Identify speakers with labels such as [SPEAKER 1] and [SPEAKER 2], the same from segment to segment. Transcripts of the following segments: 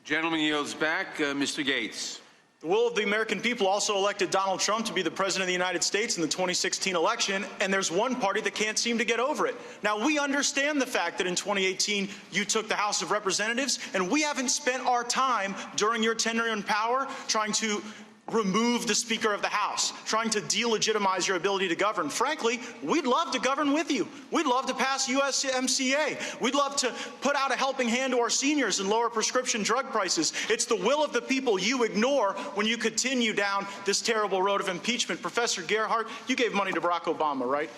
[SPEAKER 1] Gentleman yields back. Mr. Gaetz.
[SPEAKER 2] The will of the American people also elected Donald Trump to be the president of the United States in the 2016 election, and there's one party that can't seem to get over it. Now, we understand the fact that in 2018 you took the House of Representatives, and we haven't spent our time during your tenure in power trying to remove the Speaker of the House, trying to delegitimize your ability to govern. Frankly, we'd love to govern with you. We'd love to pass USMCA. We'd love to put out a helping hand to our seniors and lower prescription drug prices. It's the will of the people you ignore when you continue down this terrible road of impeachment. Professor Gerhardt, you gave money to Barack Obama, right?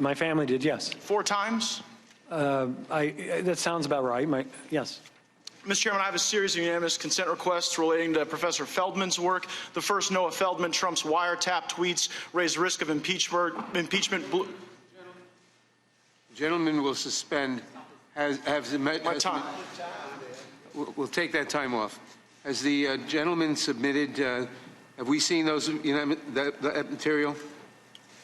[SPEAKER 3] My family did, yes.
[SPEAKER 2] 4 times?
[SPEAKER 3] That sounds about right. Yes.
[SPEAKER 2] Mr. Chairman, I have a series of unanimous consent requests relating to Professor Feldman's work. The first, Noah Feldman, Trump's wiretap tweets raise risk of impeachment.
[SPEAKER 1] Gentleman will suspend.
[SPEAKER 2] My time.
[SPEAKER 1] We'll take that time off. Has the gentleman submitted? Have we seen those? That material?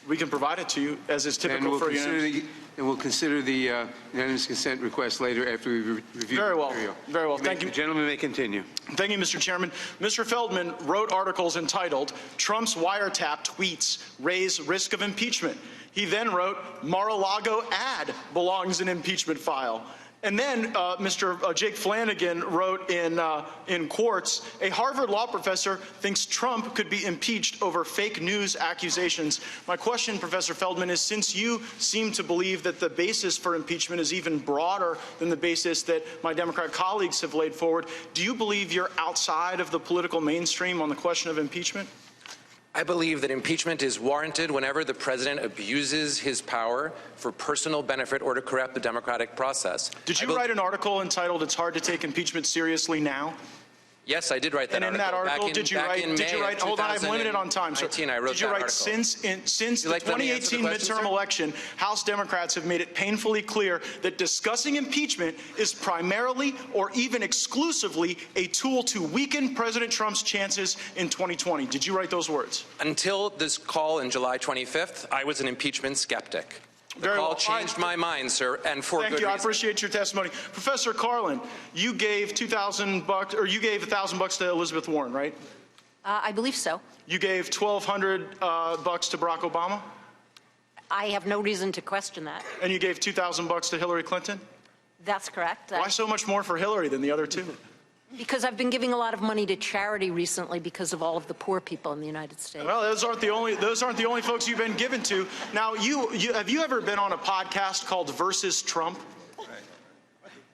[SPEAKER 2] We can provide it to you, as is typical for unanimous.
[SPEAKER 1] And we'll consider the unanimous consent request later after we review
[SPEAKER 2] Very well.
[SPEAKER 1] the material.
[SPEAKER 2] Very well. Thank you.
[SPEAKER 1] The gentleman may continue.
[SPEAKER 2] Thank you, Mr. Chairman. Mr. Feldman wrote articles entitled, "Trump's Wiretap Tweets Raise Risk of Impeachment." He then wrote, "Mar-a-Lago ad belongs in impeachment file." And then Mr. Jake Flanagan wrote in Quartz, "A Harvard law professor thinks Trump could be impeached over fake news accusations." My question, Professor Feldman, is since you seem to believe that the basis for impeachment is even broader than the basis that my Democrat colleagues have laid forward, do you believe you're outside of the political mainstream on the question of impeachment?
[SPEAKER 4] I believe that impeachment is warranted whenever the president abuses his power for personal benefit or to corrupt the democratic process.
[SPEAKER 2] Did you write an article entitled, "It's Hard to Take Impeachment Seriously Now"?
[SPEAKER 4] Yes, I did write that article.
[SPEAKER 2] And in that article, did you write, hold on, I'm limited on time, sir.
[SPEAKER 4] I wrote
[SPEAKER 2] did you write, since the 2018 midterm election, House Democrats have made it painfully clear that discussing impeachment is primarily or even exclusively a tool to weaken President Trump's chances in 2020. Did you write those words?
[SPEAKER 4] Until this call in July 25th, I was an impeachment skeptic. The call changed my mind, sir, and for good reason.
[SPEAKER 2] Thank you. I appreciate your testimony. Professor Carlin, you gave $2,000, or you gave $1,000 to Elizabeth Warren, right?
[SPEAKER 5] I believe so.
[SPEAKER 2] You gave $1,200 to Barack Obama?
[SPEAKER 5] I have no reason to question that.
[SPEAKER 2] And you gave $2,000 to Hillary Clinton?
[SPEAKER 5] That's correct.
[SPEAKER 2] Why so much more for Hillary than the other two?
[SPEAKER 5] Because I've been giving a lot of money to charity recently because of all of the poor people in the United States.
[SPEAKER 2] Well, those aren't the only folks you've been given to. Now, have you ever been on a podcast called Versus Trump?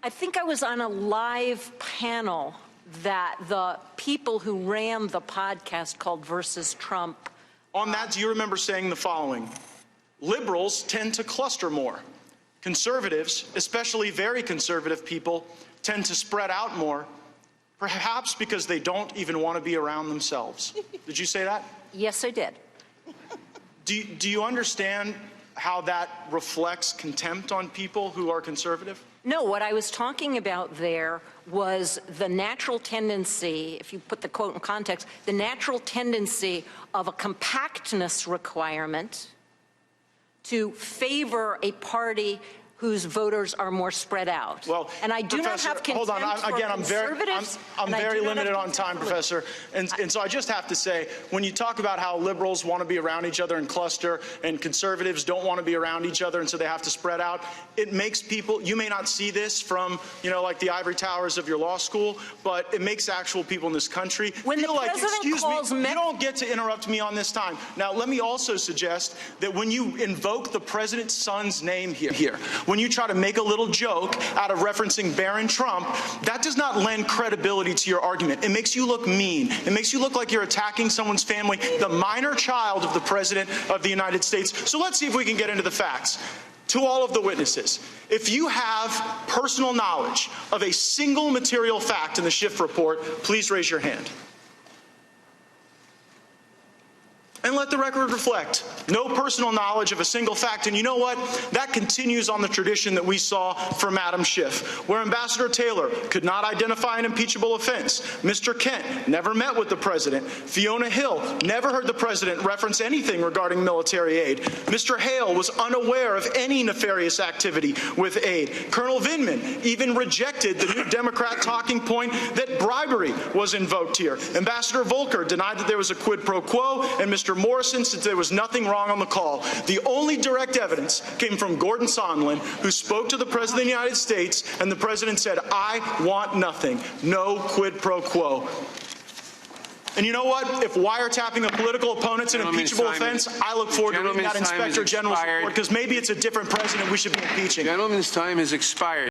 [SPEAKER 5] I think I was on a live panel that the people who ran the podcast called Versus Trump.
[SPEAKER 2] On that, do you remember saying the following? Liberals tend to cluster more. Conservatives, especially very conservative people, tend to spread out more. Perhaps because they don't even want to be around themselves. Did you say that?
[SPEAKER 5] Yes, I did.
[SPEAKER 2] Do you understand how that reflects contempt on people who are conservative?
[SPEAKER 5] No, what I was talking about there was the natural tendency, if you put the quote in context, the natural tendency of a compactness requirement to favor a party whose voters are more spread out.
[SPEAKER 2] Well,
[SPEAKER 5] and I do not have contempt for conservatives.
[SPEAKER 2] I'm very limited on time, Professor. And so I just have to say, when you talk about how liberals want to be around each other and cluster, and conservatives don't want to be around each other, and so they have to spread out, it makes people, you may not see this from, like the ivory towers of your law school, but it makes actual people in this country feel like, excuse me, you don't get to interrupt me on this time. Now, let me also suggest that when you invoke the president's son's name here, when you try to make a little joke out of referencing Barron Trump, that does not lend credibility to your argument. It makes you look mean. It makes you look like you're attacking someone's family, the minor child of the President of the United States. So let's see if we can get into the facts. To all of the witnesses, if you have personal knowledge of a single material fact in the Schiff report, please raise your hand. And let the record reflect, no personal knowledge of a single fact. And you know what? That continues on the tradition that we saw for Madam Schiff, where Ambassador Taylor could not identify an impeachable offense. Mr. Kent never met with the president. Fiona Hill never heard the president reference anything regarding military aid. Mr. Hale was unaware of any nefarious activity with aid. Colonel Vindman even rejected the new Democrat talking point that bribery was invoked here. Ambassador Volker denied that there was a quid pro quo, and Mr. Morrison said there was nothing wrong on the call. The only direct evidence came from Gordon Sondland, who spoke to the President of the United States, and the President said, "I want nothing, no quid pro quo." And you know what? If wiretapping a political opponent's an impeachable offense, I look forward to reading that Inspector General's report, because maybe it's a different president we should be impeaching.
[SPEAKER 1] Gentleman's time has expired.